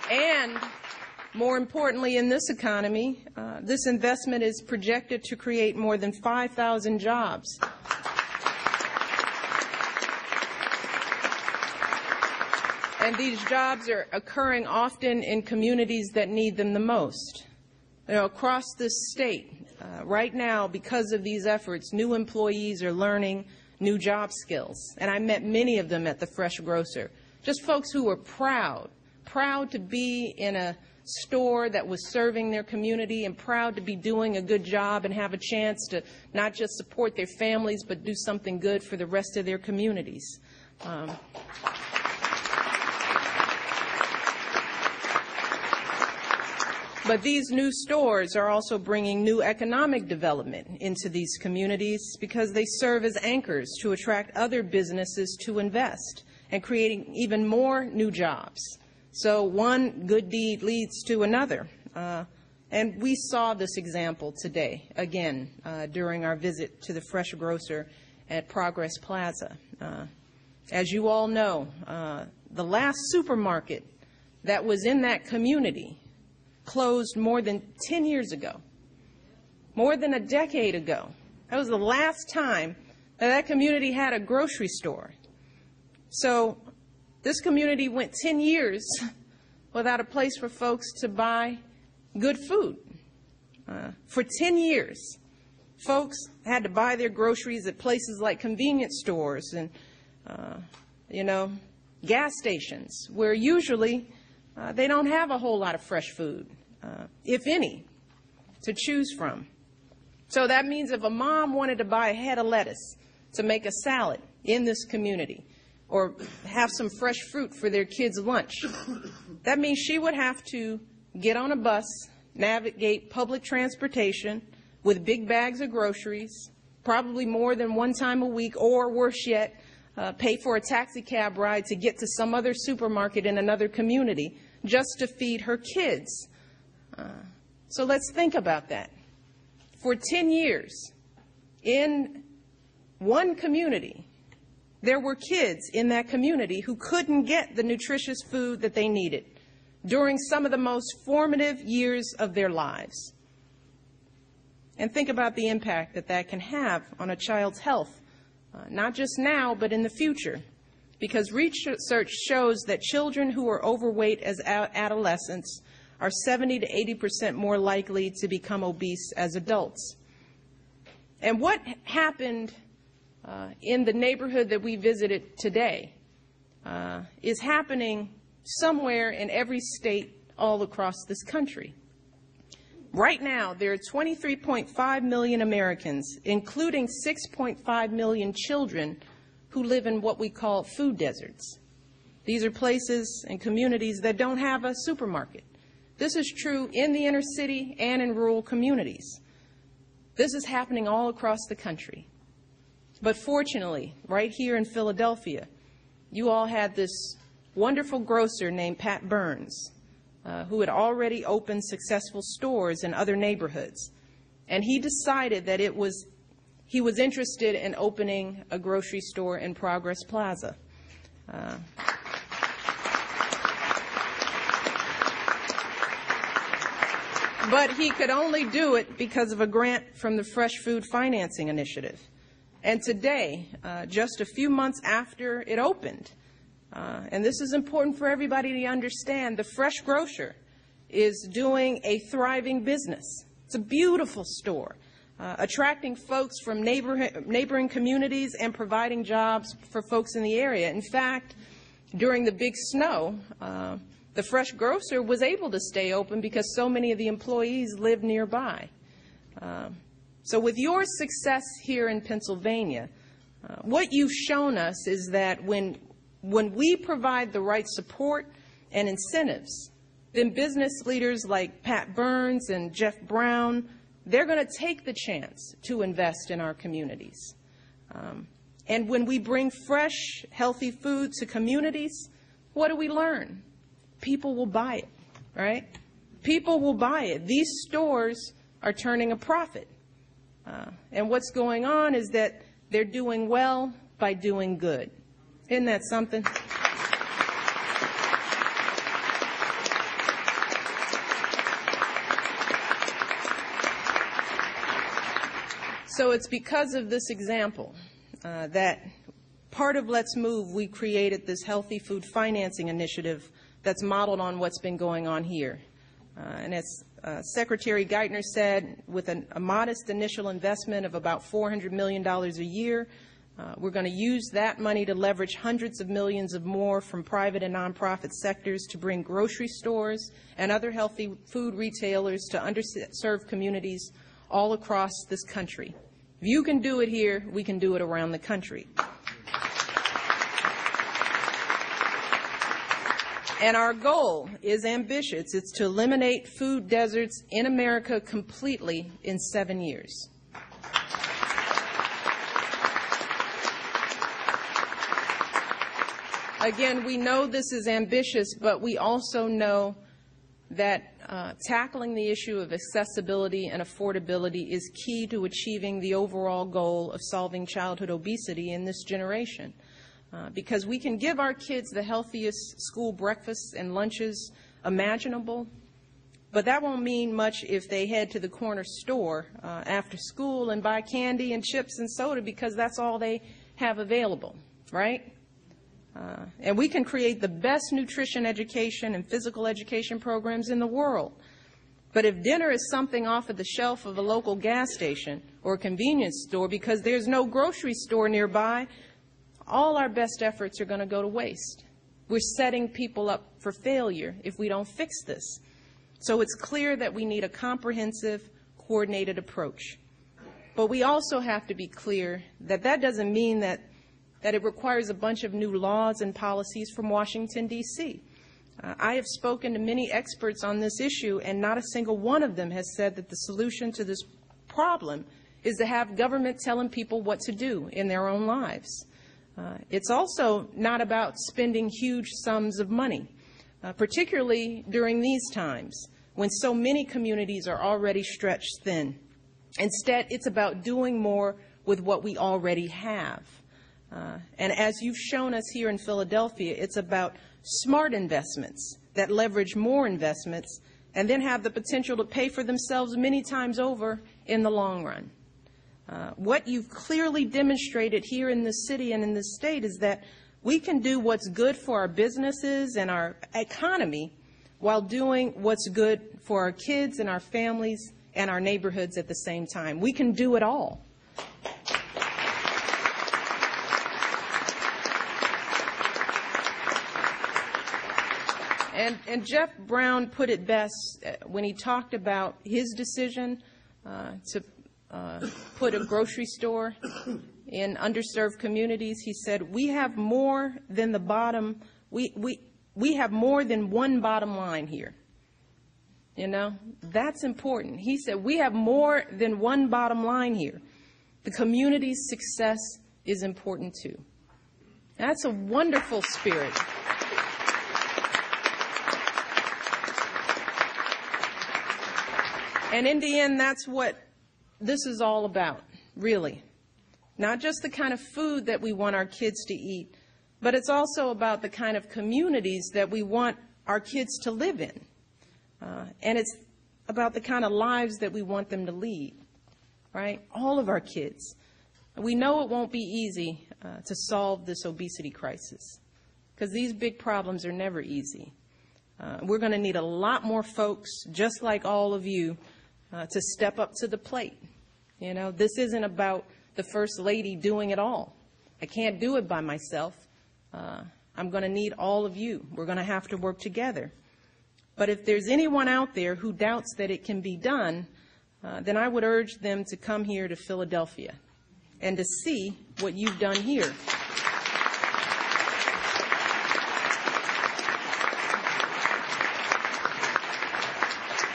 And more importantly, in this economy, this investment is projected to create more than 5,000 jobs. And these jobs are occurring often in communities that need them the most. You know, across this state, right now, because of these efforts, new employees are learning new job skills. And I met many of them at the Fresh Grocer. Just folks who were proud to be in a store that was serving their community and proud to be doing a good job and have a chance to not just support their families but do something good for the rest of their communities. But these new stores are also bringing new economic development into these communities because they serve as anchors to attract other businesses to invest and creating even more new jobs. So one good deed leads to another. And we saw this example today, again, during our visit to the Fresh Grocer at Progress Plaza. As you all know, the last supermarket that was in that community closed more than 10 years ago, more than a decade ago. That was the last time that community had a grocery store. So this community went 10 years without a place for folks to buy good food. For 10 years, folks had to buy their groceries at places like convenience stores and, gas stations, where usually they don't have a whole lot of fresh food, if any, to choose from. So that means if a mom wanted to buy a head of lettuce to make a salad in this community or have some fresh fruit for their kids' lunch, that means she would have to get on a bus, navigate public transportation with big bags of groceries, probably more than one time a week, or worse yet, pay for a taxi cab ride to get to some other supermarket in another community just to feed her kids. So let's think about that. For 10 years, in one community, there were kids in that community who couldn't get the nutritious food that they needed during some of the most formative years of their lives. And think about the impact that that can have on a child's health, not just now, but in the future. Because research shows that children who are overweight as adolescents are 70 to 80% more likely to become obese as adults. And what happened in the neighborhood that we visited today is happening somewhere in every state all across this country. Right now, there are 23.5 million Americans, including 6.5 million children, who live in what we call food deserts. These are places and communities that don't have a supermarket. This is true in the inner city and in rural communities. This is happening all across the country. But fortunately, right here in Philadelphia, you all had this wonderful grocer named Pat Burns, who had already opened successful stores in other neighborhoods. And he decided that he was interested in opening a grocery store in Progress Plaza. But he could only do it because of a grant from the Fresh Food Financing Initiative. And today, just a few months after it opened, and this is important for everybody to understand, the Fresh Grocer is doing a thriving business. It's a beautiful store, attracting folks from neighboring communities and providing jobs for folks in the area. In fact, during the big snow, the Fresh Grocer was able to stay open because so many of the employees lived nearby. So with your success here in Pennsylvania, what you've shown us is that when we provide the right support and incentives, then business leaders like Pat Burns and Jeff Brown, they're going to take the chance to invest in our communities. And when we bring fresh, healthy food to communities, what do we learn? People will buy it, right? People will buy it. These stores are turning a profit. And what's going on is that they're doing well by doing good. Isn't that something? So it's because of this example that part of Let's Move, we created this healthy food financing initiative that's modeled on what's been going on here. And as Secretary Geithner said, with a modest initial investment of about $400 million a year, we're going to use that money to leverage hundreds of millions of more from private and nonprofit sectors to bring grocery stores and other healthy food retailers to underserved communities all across this country. If you can do it here, we can do it around the country. And our goal is ambitious. It's to eliminate food deserts in America completely in 7 years. Again, we know this is ambitious, but we also know that tackling the issue of accessibility and affordability is key to achieving the overall goal of solving childhood obesity in this generation. Because we can give our kids the healthiest school breakfasts and lunches imaginable, but that won't mean much if they head to the corner store after school and buy candy and chips and soda because that's all they have available, right? And we can create the best nutrition education and physical education programs in the world. But if dinner is something off of the shelf of a local gas station or a convenience store because there's no grocery store nearby, all our best efforts are going to go to waste. We're setting people up for failure if we don't fix this. So it's clear that we need a comprehensive, coordinated approach. But we also have to be clear that that doesn't mean that it requires a bunch of new laws and policies from Washington, D.C. I have spoken to many experts on this issue, and not a single one of them has said that the solution to this problem is to have government telling people what to do in their own lives. It's also not about spending huge sums of money, particularly during these times when so many communities are already stretched thin. Instead, it's about doing more with what we already have. And as you've shown us here in Philadelphia, it's about smart investments that leverage more investments and then have the potential to pay for themselves many times over in the long run. What you've clearly demonstrated here in this city and in this state is that we can do what's good for our businesses and our economy while doing what's good for our kids and our families and our neighborhoods at the same time. We can do it all. And Jeff Brown put it best when he talked about his decision to put a grocery store in underserved communities. He said, we have more than the bottom, we have more than one bottom line here. You know, that's important. He said, we have more than one bottom line here. The community's success is important too. That's a wonderful spirit. And in the end, that's what this is all about, really. Not just the kind of food that we want our kids to eat, but it's also about the kind of communities that we want our kids to live in. And it's about the kind of lives that we want them to lead, right? All of our kids. We know it won't be easy to solve this obesity crisis because these big problems are never easy. We're going to need a lot more folks, just like all of you, to step up to the plate. You know, this isn't about the First Lady doing it all. I can't do it by myself. I'm going to need all of you. We're going to have to work together. But if there's anyone out there who doubts that it can be done, then I would urge them to come here to Philadelphia and to see what you've done here.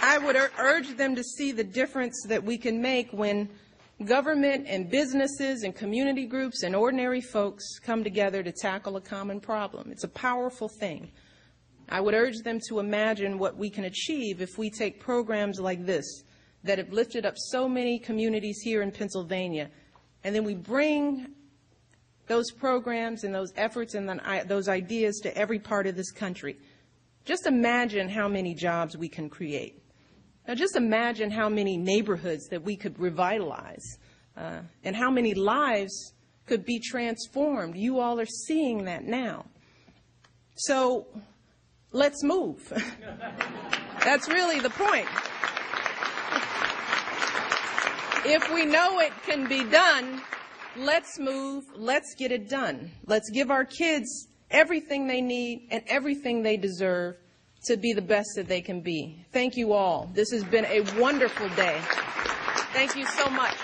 I would urge them to see the difference that we can make when government and businesses and community groups and ordinary folks come together to tackle a common problem. It's a powerful thing. I would urge them to imagine what we can achieve if we take programs like this that have lifted up so many communities here in Pennsylvania, and then we bring those programs and those efforts and those ideas to every part of this country. Just imagine how many jobs we can create. Now just imagine how many neighborhoods that we could revitalize. and how many lives could be transformed. You all are seeing that now. So let's move. That's really the point. If we know it can be done, let's move, let's get it done. Let's give our kids everything they need and everything they deserve to be the best that they can be. Thank you all. This has been a wonderful day. Thank you so much.